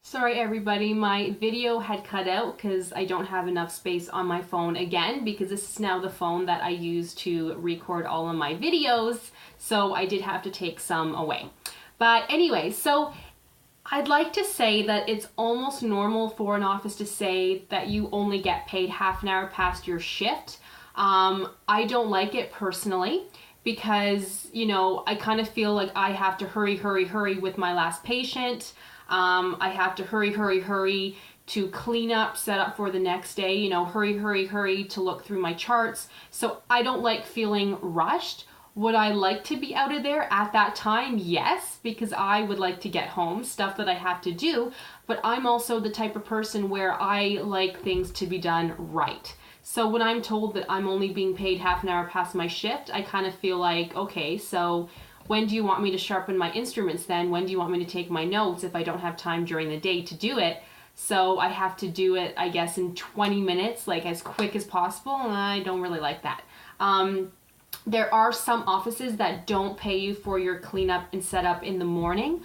Sorry everybody, my video had cut out because I don't have enough space on my phone again, because this is now the phone that I use to record all of my videos, so I did have to take some away. But anyway, so I'd like to say that it's almost normal for an office to say that you only get paid half an hour past your shift. I don't like it personally because, I kind of feel like I have to hurry with my last patient. I have to hurry to clean up, set up for the next day, hurry to look through my charts. So I don't like feeling rushed. Would I like to be out of there at that time? Yes, because I would like to get home, stuff that I have to do, but I'm also the type of person where I like things to be done right. So when I'm told that I'm only being paid half an hour past my shift, I kind of feel like, okay, so when do you want me to sharpen my instruments then? When do you want me to take my notes if I don't have time during the day to do it? So I have to do it, I guess, in 20 minutes, like as quick as possible, and I don't really like that. There are some offices that don't pay you for your cleanup and setup in the morning.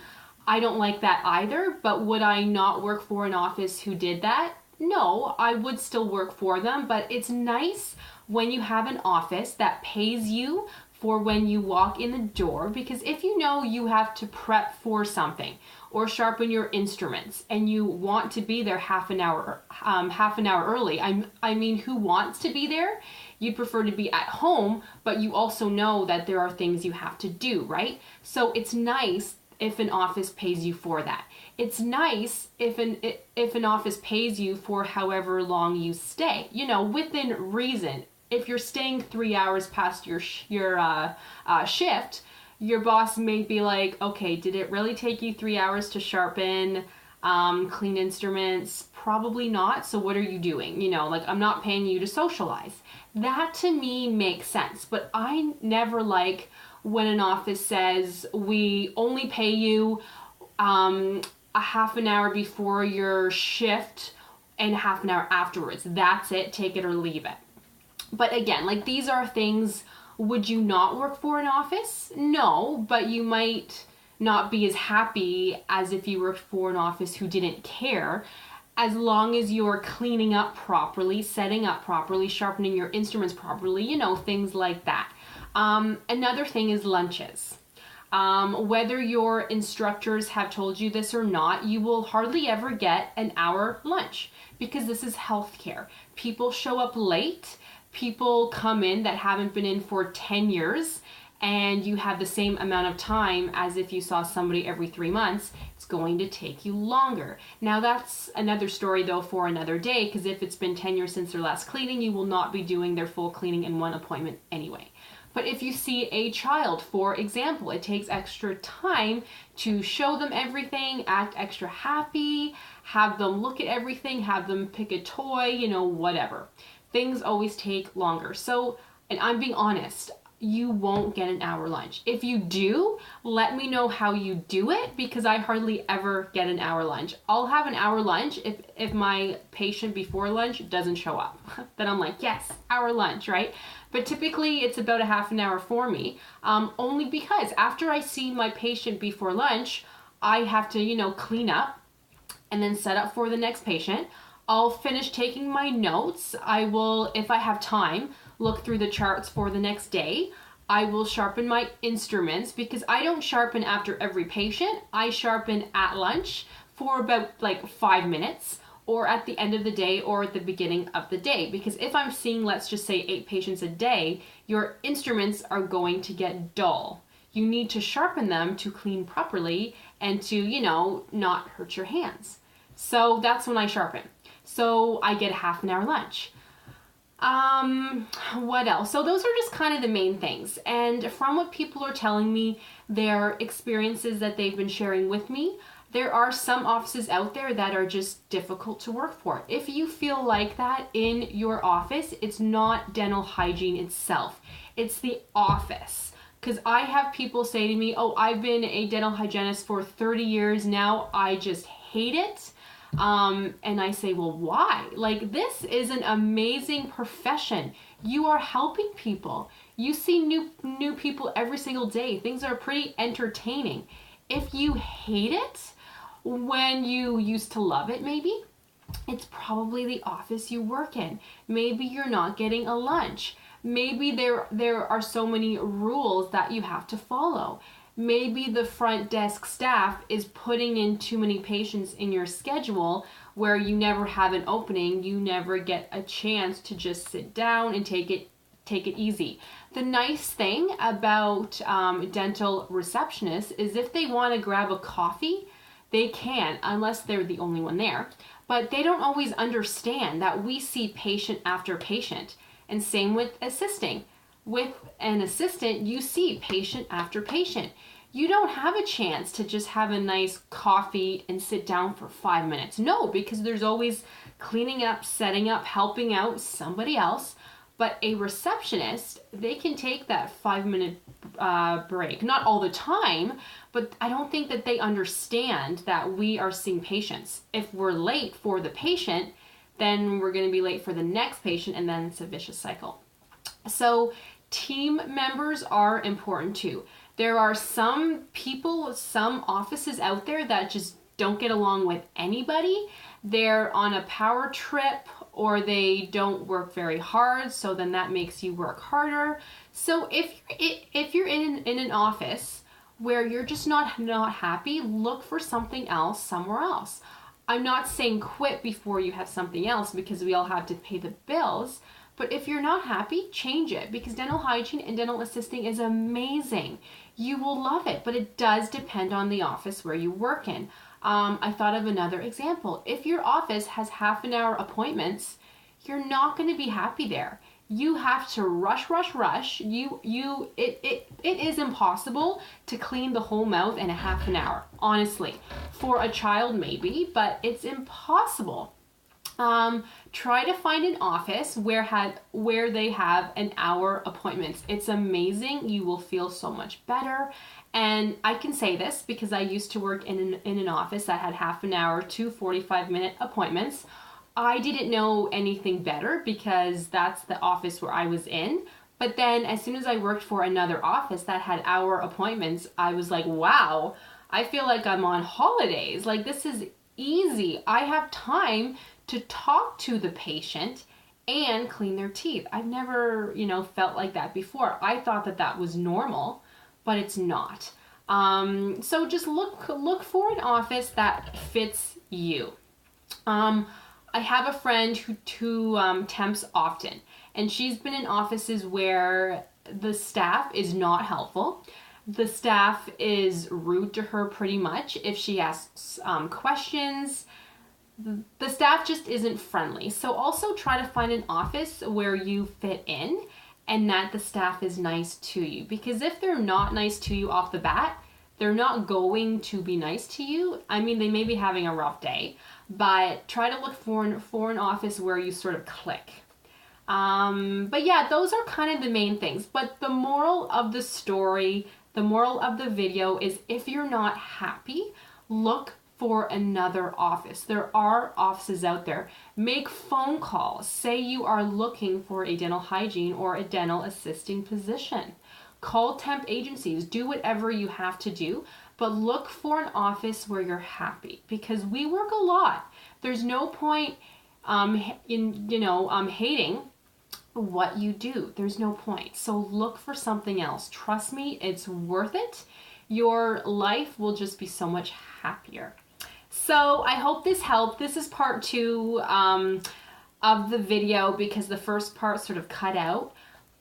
I don't like that either, but would I not work for an office who did that? No, I would still work for them, but it's nice when you have an office that pays you for when you walk in the door, because if you know you have to prep for something or sharpen your instruments and you want to be there half an hour early, I mean, who wants to be there? You'd prefer to be at home, but you also know that there are things you have to do, right? So it's nice if an office pays you for that. It's nice if an office pays you for however long you stay, within reason. If you're staying 3 hours past your shift, your boss may be like, okay, did it really take you 3 hours to sharpen, clean instruments? Probably not. So what are you doing? I'm not paying you to socialize. That to me makes sense. But I never like when an office says we only pay you a half an hour before your shift and half an hour afterwards. That's it. Take it or leave it. But again, these are things, would you not work for an office? No, but you might not be as happy as if you worked for an office who didn't care, as long as you're cleaning up properly, setting up properly, sharpening your instruments properly, things like that. Another thing is lunches. Whether your instructors have told you this or not, you will hardly ever get an hour lunch because this is healthcare. People show up late. People come in that haven't been in for 10 years, and you have the same amount of time as if you saw somebody every 3 months. It's going to take you longer. Now that's another story though for another day, because if it's been 10 years since their last cleaning, you will not be doing their full cleaning in one appointment anyway. But if you see a child, for example, it takes extra time to show them everything, act extra happy, have them look at everything, have them pick a toy, whatever. Things always take longer. So, and I'm being honest, you won't get an hour lunch. If you do, let me know how you do it, because I hardly ever get an hour lunch. I'll have an hour lunch if my patient before lunch doesn't show up. Then I'm like, yes, hour lunch, right? But typically it's about a half an hour for me, only because after I see my patient before lunch, I have to, clean up and then set up for the next patient. I'll finish taking my notes. I will, if I have time, look through the charts for the next day. I will sharpen my instruments, because I don't sharpen after every patient. I sharpen at lunch for about 5 minutes, or at the end of the day, or at the beginning of the day. Because if I'm seeing, let's just say 8 patients a day, your instruments are going to get dull. You need to sharpen them to clean properly and to, not hurt your hands. So that's when I sharpen. So I get a half an hour lunch. What else? So those are just kind of the main things. And from what people are telling me, their experiences that they've been sharing with me, there are some offices out there that are just difficult to work for. If you feel like that in your office, it's not dental hygiene itself. It's the office. Because I have people say to me, oh, I've been a dental hygienist for 30 years now. I just hate it. And I say, well, why? This is an amazing profession. You are helping people. You see new people every single day. Things are pretty entertaining. If you hate it, when you used to love it maybe. It's probably the office you work in. Maybe you're not getting a lunch. Maybe there are so many rules that you have to follow. Maybe the front desk staff is putting in too many patients in your schedule where you never have an opening, you never get a chance to just sit down and take it easy. The nice thing about dental receptionists is if they want to grab a coffee, they can, unless they're the only one there. But they don't always understand that we see patient after patient. And same with assisting. With an assistant, you see patient after patient. You don't have a chance to just have a nice coffee and sit down for 5 minutes. No, because there's always cleaning up, setting up, helping out somebody else. But a receptionist, they can take that 5-minute break. Not all the time, but I don't think that they understand that we are seeing patients. If we're late for the patient, then we're going to be late for the next patient, and then it's a vicious cycle. So team members are important too. There are some people, some offices out there that just don't get along with anybody. They're on a power trip, or they don't work very hard, so then that makes you work harder. So if you're in an office where you're just not happy, look for something else somewhere else. I'm not saying quit before you have something else, because we all have to pay the bills, but if you're not happy, change it, because dental hygiene and dental assisting is amazing. You will love it, but it does depend on the office where you work in. I thought of another example. If your office has half-an-hour appointments, you're not going to be happy there. You have to rush. It is impossible to clean the whole mouth in a half an hour, honestly. For a child maybe, but it's impossible. Try to find an office where they have an hour appointments. It's amazing. You will feel so much better. And I can say this because I used to work in an office that had half an hour to 45-minute appointments. I didn't know anything better because that's the office where I was in. But then as soon as I worked for another office that had hour appointments, I was like, wow, I feel like I'm on holidays. Like, this is easy. I have time to talk to the patient and clean their teeth. I've never, felt like that before. I thought that that was normal, but it's not. So just look for an office that fits you. I have a friend who temps often, and she's been in offices where the staff is not helpful. The staff is rude to her pretty much. If she asks questions, the staff just isn't friendly. So also try to find an office where you fit in and that the staff is nice to you. Because if they're not nice to you off the bat, they're not going to be nice to you. I mean, they may be having a rough day, but try to look for an office where you sort of click. But yeah, those are kind of the main things. But the moral of the story, the moral of the video is, if you're not happy, look for another office. There are offices out there. Make phone calls. Say you are looking for a dental hygiene or a dental assisting position. Call temp agencies. Do whatever you have to do, but look for an office where you're happy, because we work a lot. There's no point hating what you do. There's no point. So look for something else. Trust me, it's worth it. Your life will just be so much happier. So I hope this helped. This is part 2 of the video because the first part sort of cut out.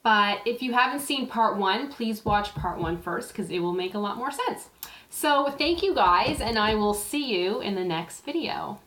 But if you haven't seen part 1, please watch part 1 first, because it will make a lot more sense. So thank you guys, and I will see you in the next video.